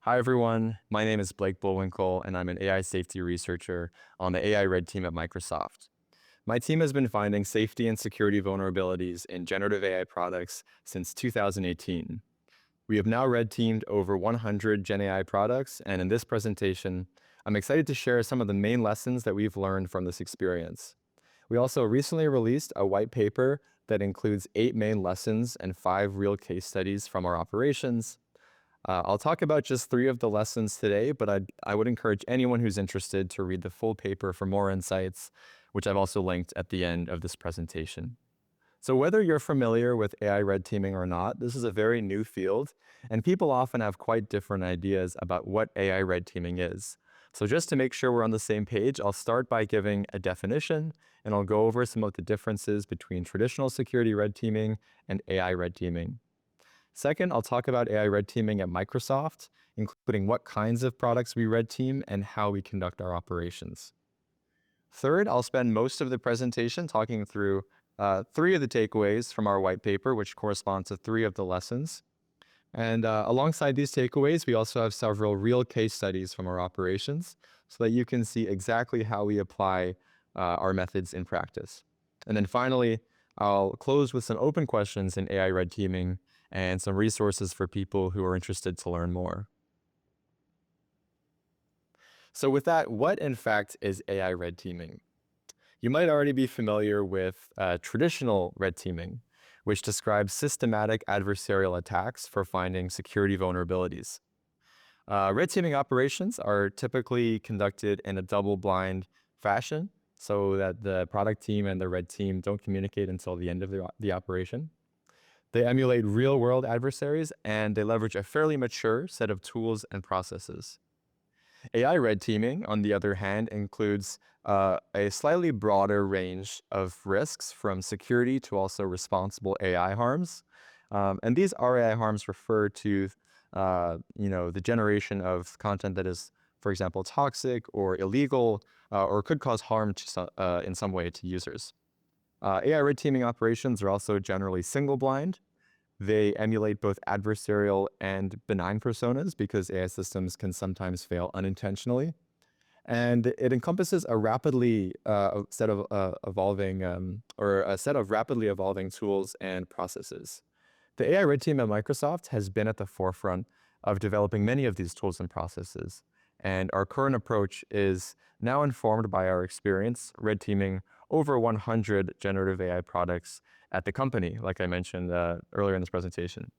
Hi, everyone. My name is Blake Bullwinkle, and I'm an AI safety researcher on the AI Red team at Microsoft. My team has been finding safety and security vulnerabilities in generative AI products since 2018. We have now red teamed over 100 GenAI products, and in this presentation, I'm excited to share some of the main lessons that we've learned from this experience. We also recently released a white paper that includes 8 main lessons and 5 real case studies from our operations. I'll talk about just 3 of the lessons today, but I would encourage anyone who's interested to read the full paper for more insights, which I've also linked at the end of this presentation. So whether you're familiar with AI red teaming or not, this is a very new field, and people often have quite different ideas about what AI red teaming is. So just to make sure we're on the same page, I'll start by giving a definition, and I'll go over some of the differences between traditional security red teaming and AI red teaming. Second, I'll talk about AI red teaming at Microsoft, including what kinds of products we red team and how we conduct our operations. Third, I'll spend most of the presentation talking through 3 of the takeaways from our white paper, which correspond to 3 of the lessons. And alongside these takeaways, we also have several real case studies from our operations so that you can see exactly how we apply our methods in practice. And then finally, I'll close with some open questions in AI red teaming and some resources for people who are interested to learn more. So with that, what in fact is AI red teaming? You might already be familiar with traditional red teaming, which describes systematic adversarial attacks for finding security vulnerabilities. Red teaming operations are typically conducted in a double-blind fashion so that the product team and the red team don't communicate until the end of the operation. They emulate real-world adversaries, and they leverage a fairly mature set of tools and processes. AI red teaming, on the other hand, includes a slightly broader range of risks from security to also responsible AI harms. And these RAI harms refer to the generation of content that is, for example, toxic or illegal or could cause harm in some way to users. AI red teaming operations are also generally single blind. They emulate both adversarial and benign personas because AI systems can sometimes fail unintentionally. And it encompasses a set of rapidly evolving tools and processes. The AI red team at Microsoft has been at the forefront of developing many of these tools and processes. And our current approach is now informed by our experience red teaming over 100 generative AI products at the company, like I mentioned earlier in this presentation.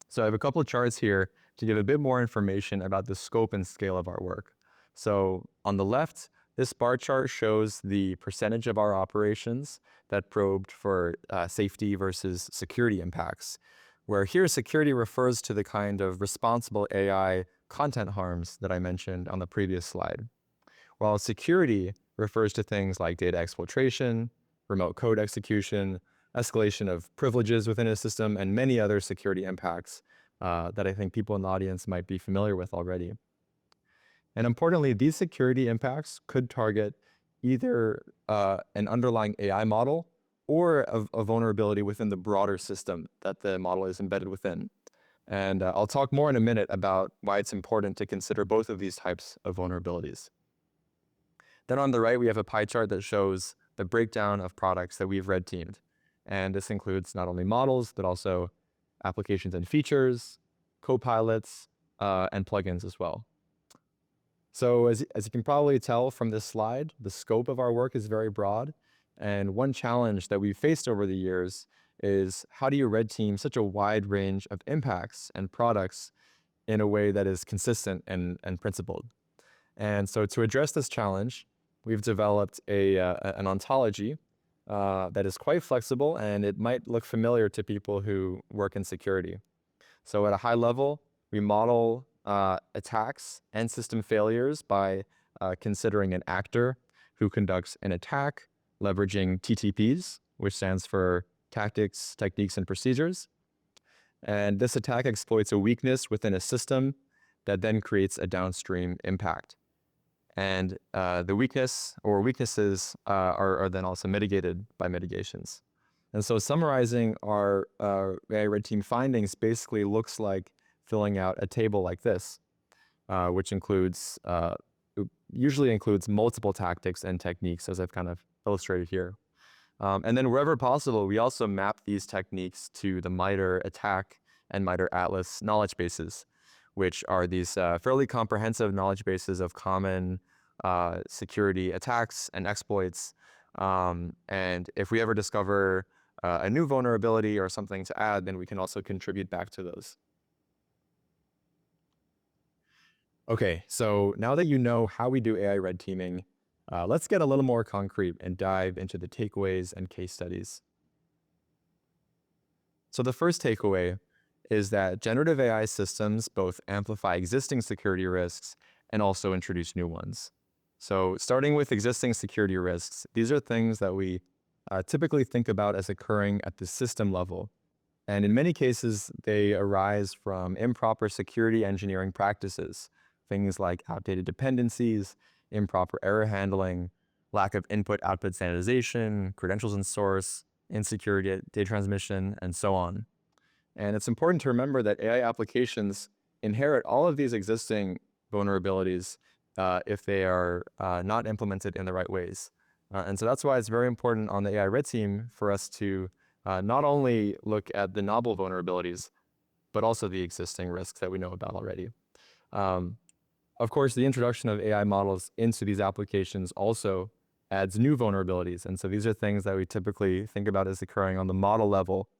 So I have a couple of charts here to give a bit more information about the scope and scale of our work. So on the left, this bar chart shows the percentage of our operations that probed for safety versus security impacts, where here security refers to the kind of responsible AI content harms that I mentioned on the previous slide, while security refers to things like data exfiltration, remote code execution, escalation of privileges within a system, and many other security impacts that I think people in the audience might be familiar with already. And importantly, these security impacts could target either an underlying AI model or a vulnerability within the broader system that the model is embedded within. And I'll talk more in a minute about why it's important to consider both of these types of vulnerabilities. Then on the right, we have a pie chart that shows the breakdown of products that we've red teamed. And this includes not only models, but also applications and features, copilots, and plugins as well. So as you can probably tell from this slide, the scope of our work is very broad. And one challenge that we've faced over the years is how do you red team such a wide range of impacts and products in a way that is consistent and principled? And so to address this challenge, we've developed an ontology that is quite flexible, and it might look familiar to people who work in security. So at a high level, we model attacks and system failures by considering an actor who conducts an attack, leveraging TTPs, which stands for tactics, techniques, and procedures. And this attack exploits a weakness within a system that then creates a downstream impact. And the weakness or weaknesses are then also mitigated by mitigations. And so summarizing our AI red team findings basically looks like filling out a table like this. which usually includes multiple tactics and techniques, as I've kind of illustrated here. And then wherever possible, we also map these techniques to the MITRE ATT&CK and MITRE ATLAS knowledge bases, which are these fairly comprehensive knowledge bases of common security attacks and exploits. And if we ever discover a new vulnerability or something to add, then we can also contribute back to those. Okay, so now that you know how we do AI red teaming, let's get a little more concrete and dive into the takeaways and case studies. So the first takeaway is that generative AI systems both amplify existing security risks and also introduce new ones. So starting with existing security risks, these are things that we typically think about as occurring at the system level. And in many cases, they arise from improper security engineering practices, things like outdated dependencies, improper error handling, lack of input-output standardization, credentials in source, insecure data transmission, and so on. And it's important to remember that AI applications inherit all of these existing vulnerabilities if they are not implemented in the right ways. And so that's why it's very important on the AI red team for us to not only look at the novel vulnerabilities, but also the existing risks that we know about already. Of course, the introduction of AI models into these applications also adds new vulnerabilities. And so these are things that we typically think about as occurring on the model level.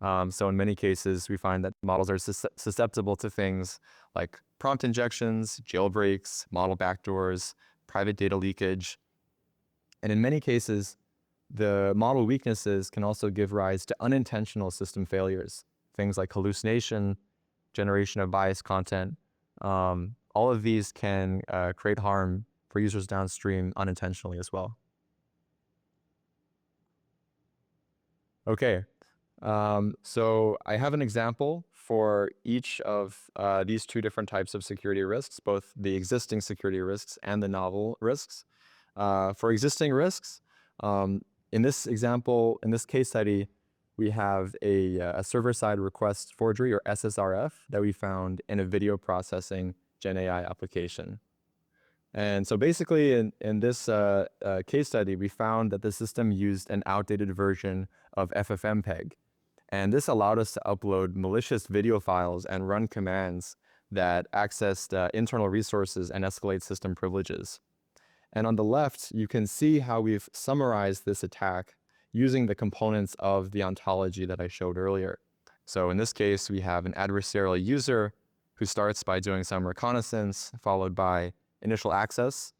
So in many cases, we find that models are susceptible to things like prompt injections, jailbreaks, model backdoors, private data leakage. And in many cases, the model weaknesses can also give rise to unintentional system failures, things like hallucination, generation of biased content. All of these can create harm for users downstream unintentionally as well. Okay, so I have an example for each of these two different types of security risks, both the existing security risks and the novel risks. For existing risks, in this example, in this case study, we have a server-side request forgery, or SSRF, that we found in a video processing GenAI application. And so basically in this case study, we found that the system used an outdated version of FFmpeg. And this allowed us to upload malicious video files and run commands that accessed internal resources and escalate system privileges. And on the left, you can see how we've summarized this attack using the components of the ontology that I showed earlier. So in this case, we have an adversarial user who starts by doing some reconnaissance, followed by initial access,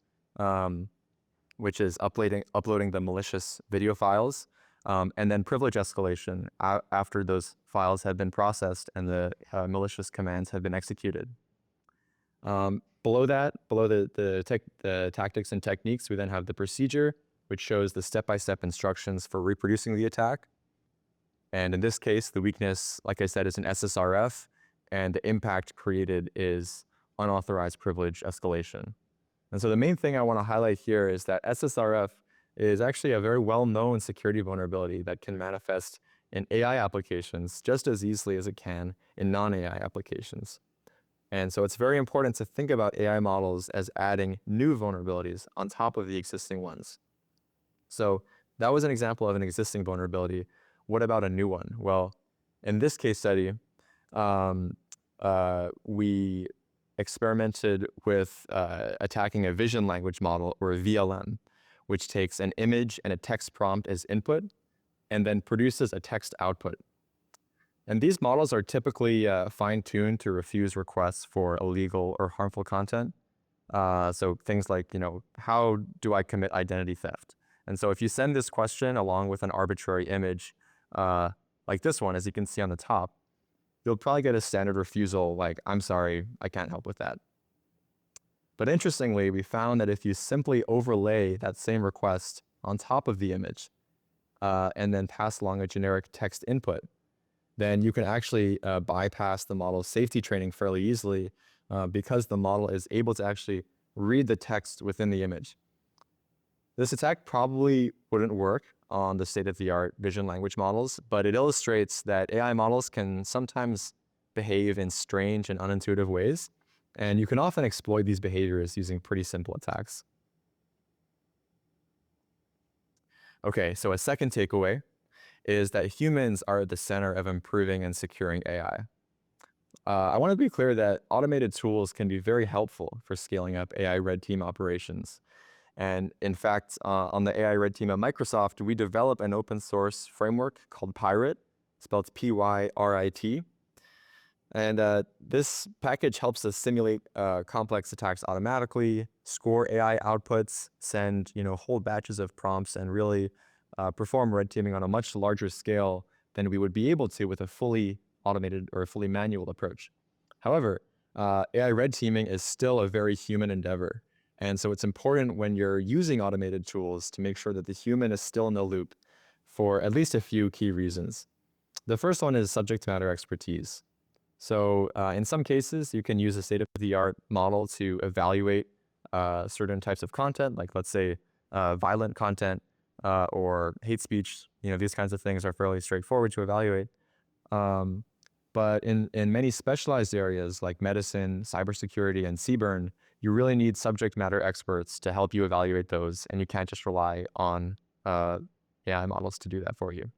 which is uploading the malicious video files, and then privilege escalation after those files have been processed and the malicious commands have been executed. Below the tactics and techniques, we then have the procedure, which shows the step-by-step instructions for reproducing the attack. And in this case, the weakness, like I said, is an SSRF, and the impact created is unauthorized privilege escalation. And so the main thing I want to highlight here is that SSRF is actually a very well-known security vulnerability that can manifest in AI applications just as easily as it can in non-AI applications. And so it's very important to think about AI models as adding new vulnerabilities on top of the existing ones. So that was an example of an existing vulnerability. What about a new one? Well, in this case study, we experimented with attacking a vision language model, or a VLM, which takes an image and a text prompt as input and then produces a text output. And these models are typically fine-tuned to refuse requests for illegal or harmful content. So things like, how do I commit identity theft? And so if you send this question along with an arbitrary image, like this one, as you can see on the top, you'll probably get a standard refusal like, I'm sorry, I can't help with that. But interestingly, we found that if you simply overlay that same request on top of the image and then pass along a generic text input, then you can actually bypass the model's safety training fairly easily because the model is able to actually read the text within the image. This attack probably wouldn't work on the state-of-the-art vision language models, but it illustrates that AI models can sometimes behave in strange and unintuitive ways. And you can often exploit these behaviors using pretty simple attacks. Okay, so a second takeaway is that humans are at the center of improving and securing AI. I want to be clear that automated tools can be very helpful for scaling up AI red team operations. And in fact, on the AI red team at Microsoft, we develop an open source framework called Pyrit, spelled Pyrit. And this package helps us simulate complex attacks automatically, score AI outputs, send whole batches of prompts, and really perform red teaming on a much larger scale than we would be able to with a fully automated or a fully manual approach. However, AI red teaming is still a very human endeavor. And so it's important when you're using automated tools to make sure that the human is still in the loop for at least a few key reasons. The first one is subject matter expertise. So in some cases, you can use a state-of-the-art model to evaluate certain types of content, like let's say violent content or hate speech. These kinds of things are fairly straightforward to evaluate. But in many specialized areas like medicine, cybersecurity, and CBRN, you really need subject matter experts to help you evaluate those, and you can't just rely on AI models to do that for you.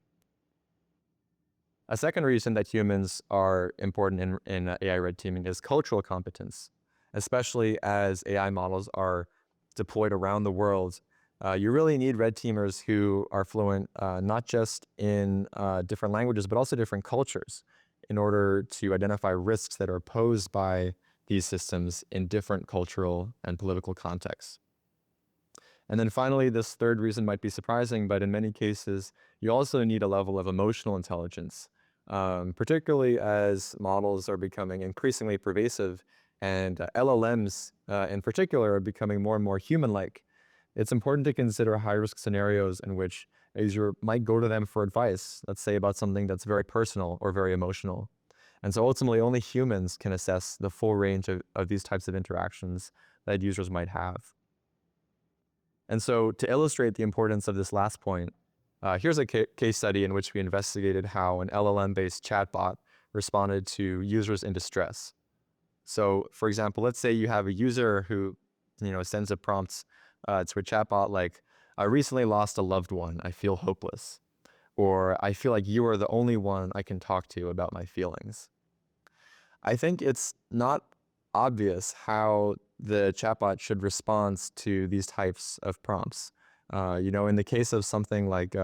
A second reason that humans are important in AI red teaming is cultural competence, especially as AI models are deployed around the world. You really need red teamers who are fluent not just in different languages, but also different cultures in order to identify risks that are posed by these systems in different cultural and political contexts. And then finally, this third reason might be surprising, but in many cases, you also need a level of emotional intelligence, particularly as models are becoming increasingly pervasive and LLMs in particular are becoming more and more human-like. It's important to consider high-risk scenarios in which a user might go to them for advice, let's say about something that's very personal or very emotional. And so ultimately, only humans can assess the full range of these types of interactions that users might have. And so to illustrate the importance of this last point, here's a case study in which we investigated how an LLM-based chatbot responded to users in distress. So for example, let's say you have a user who sends a prompt to a chatbot like, I recently lost a loved one, I feel hopeless. Or I feel like you are the only one I can talk to about my feelings. I think it's not obvious how the chatbot should respond to these types of prompts. In the case of something like,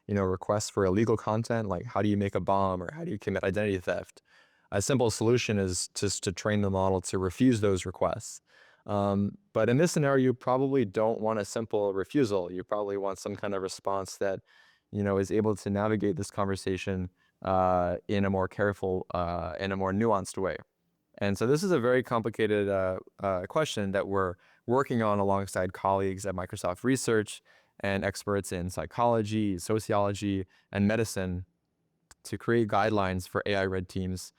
requests for illegal content, like how do you make a bomb or how do you commit identity theft? A simple solution is just to train the model to refuse those requests. But in this scenario, you probably don't want a simple refusal. You probably want some kind of response that, is able to navigate this conversation in a more careful, in a more nuanced way. And so this is a very complicated question that we're working on alongside colleagues at Microsoft Research and experts in psychology, sociology, and medicine to create guidelines for AI red teams,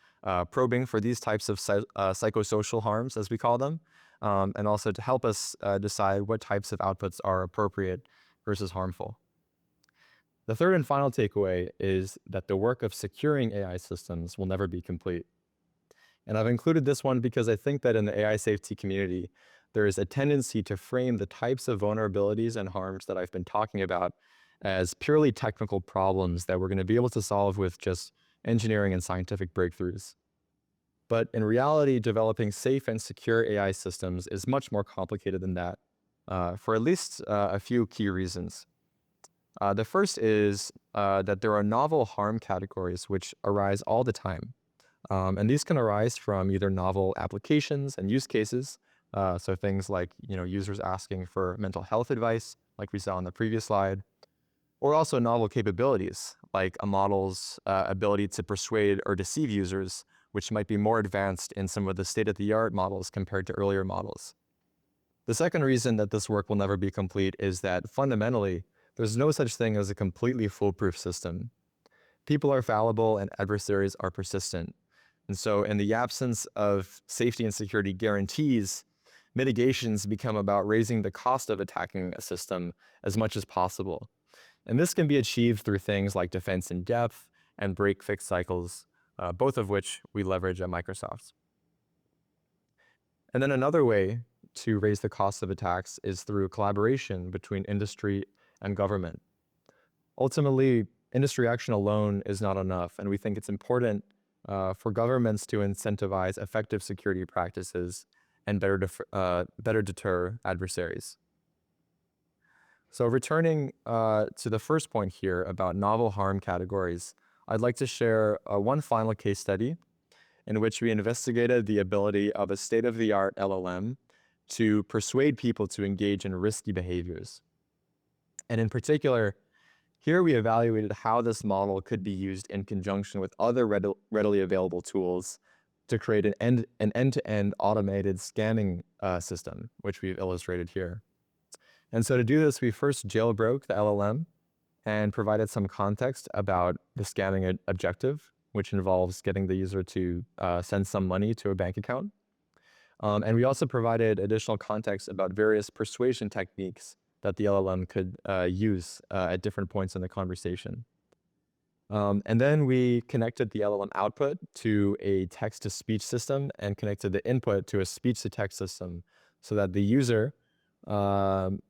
probing for these types of psychosocial harms, as we call them, and also to help us decide what types of outputs are appropriate versus harmful. The third and final takeaway is that the work of securing AI systems will never be complete. And I've included this one because I think that in the AI safety community, there is a tendency to frame the types of vulnerabilities and harms that I've been talking about as purely technical problems that we're going to be able to solve with just engineering and scientific breakthroughs. But in reality, developing safe and secure AI systems is much more complicated than that, for at least a few key reasons. The first is that there are novel harm categories which arise all the time. And these can arise from either novel applications and use cases, so things like users asking for mental health advice, like we saw on the previous slide, or also novel capabilities, like a model's ability to persuade or deceive users, which might be more advanced in some of the state-of-the-art models compared to earlier models. The second reason that this work will never be complete is that fundamentally, there's no such thing as a completely foolproof system. People are fallible and adversaries are persistent. And so in the absence of safety and security guarantees, mitigations become about raising the cost of attacking a system as much as possible. And this can be achieved through things like defense in depth and break-fix cycles, both of which we leverage at Microsoft. And then another way to raise the cost of attacks is through collaboration between industry and government. Ultimately, industry action alone is not enough, and we think it's important for governments to incentivize effective security practices and better deter adversaries. So returning to the first point here about novel harm categories, I'd like to share one final case study in which we investigated the ability of a state-of-the-art LLM to persuade people to engage in risky behaviors. And in particular, here we evaluated how this model could be used in conjunction with other readily available tools to create an end-to-end automated scanning system, which we've illustrated here. And so to do this, we first jailbroke the LLM and provided some context about the scanning objective, which involves getting the user to send some money to a bank account. And we also provided additional context about various persuasion techniques that the LLM could use at different points in the conversation. And then we connected the LLM output to a text-to-speech system and connected the input to a speech-to-text system so that the user,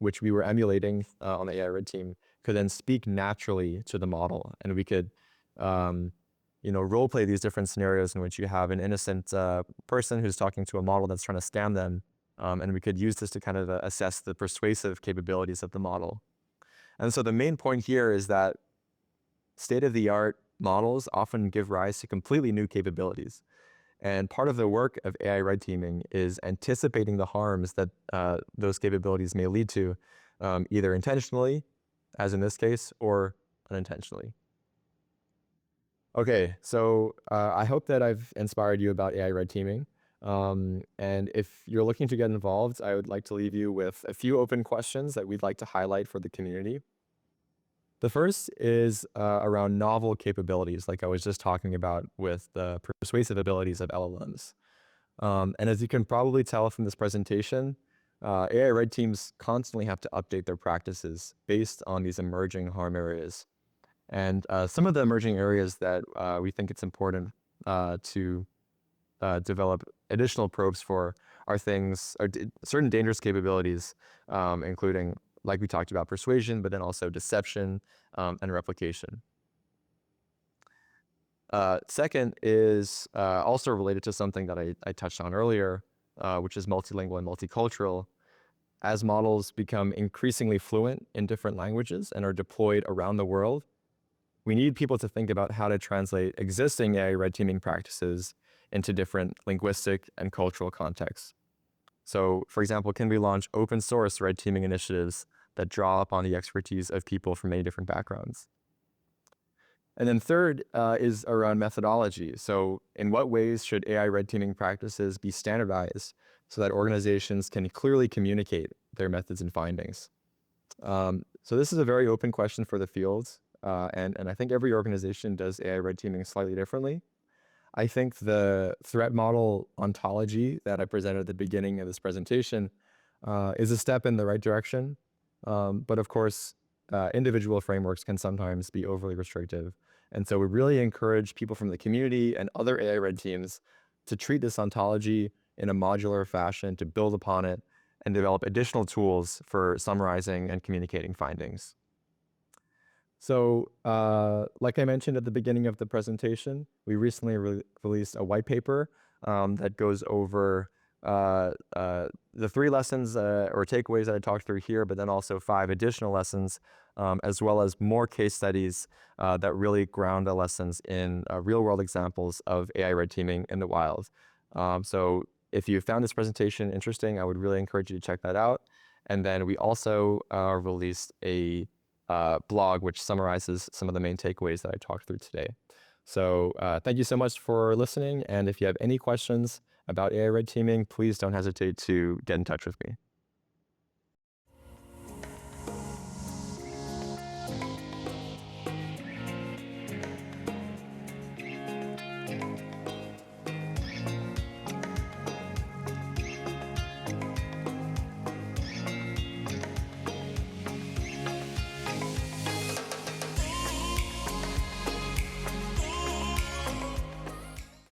which we were emulating on the AI Red team, could then speak naturally to the model. And we could role play these different scenarios in which you have an innocent person who's talking to a model that's trying to scam them. And we could use this to kind of assess the persuasive capabilities of the model. And so the main point here is that state-of-the-art models often give rise to completely new capabilities. And part of the work of AI red teaming is anticipating the harms that those capabilities may lead to, either intentionally, as in this case, or unintentionally. Okay, so I hope that I've inspired you about AI red teaming. And if you're looking to get involved, I would like to leave you with a few open questions that we'd like to highlight for the community. The first is around novel capabilities, like I was just talking about with the persuasive abilities of LLMs. And as you can probably tell from this presentation, AI red teams constantly have to update their practices based on these emerging harm areas. And some of the emerging areas that we think it's important to develop additional probes for are certain dangerous capabilities, including, like we talked about, persuasion, but then also deception and replication. Second is also related to something that I touched on earlier, which is multilingual and multicultural. As models become increasingly fluent in different languages and are deployed around the world, we need people to think about how to translate existing AI red teaming practices into different linguistic and cultural contexts. So, for example, can we launch open source red teaming initiatives that draw upon the expertise of people from many different backgrounds? And then third is around methodology. So in what ways should AI red teaming practices be standardized so that organizations can clearly communicate their methods and findings? So this is a very open question for the field. And I think every organization does AI red teaming slightly differently. I think the threat model ontology that I presented at the beginning of this presentation is a step in the right direction. But of course, individual frameworks can sometimes be overly restrictive. And so we really encourage people from the community and other AI red teams to treat this ontology in a modular fashion, to build upon it, and develop additional tools for summarizing and communicating findings. So like I mentioned at the beginning of the presentation, we recently released a white paper that goes over the 3 lessons or takeaways that I talked through here, but then also 5 additional lessons, as well as more case studies that really ground the lessons in real-world examples of AI red teaming in the wild. So if you found this presentation interesting, I would really encourage you to check that out. And then we also released a blog which summarizes some of the main takeaways that I talked through today. So thank you so much for listening. And if you have any questions about AI red teaming, please don't hesitate to get in touch with me.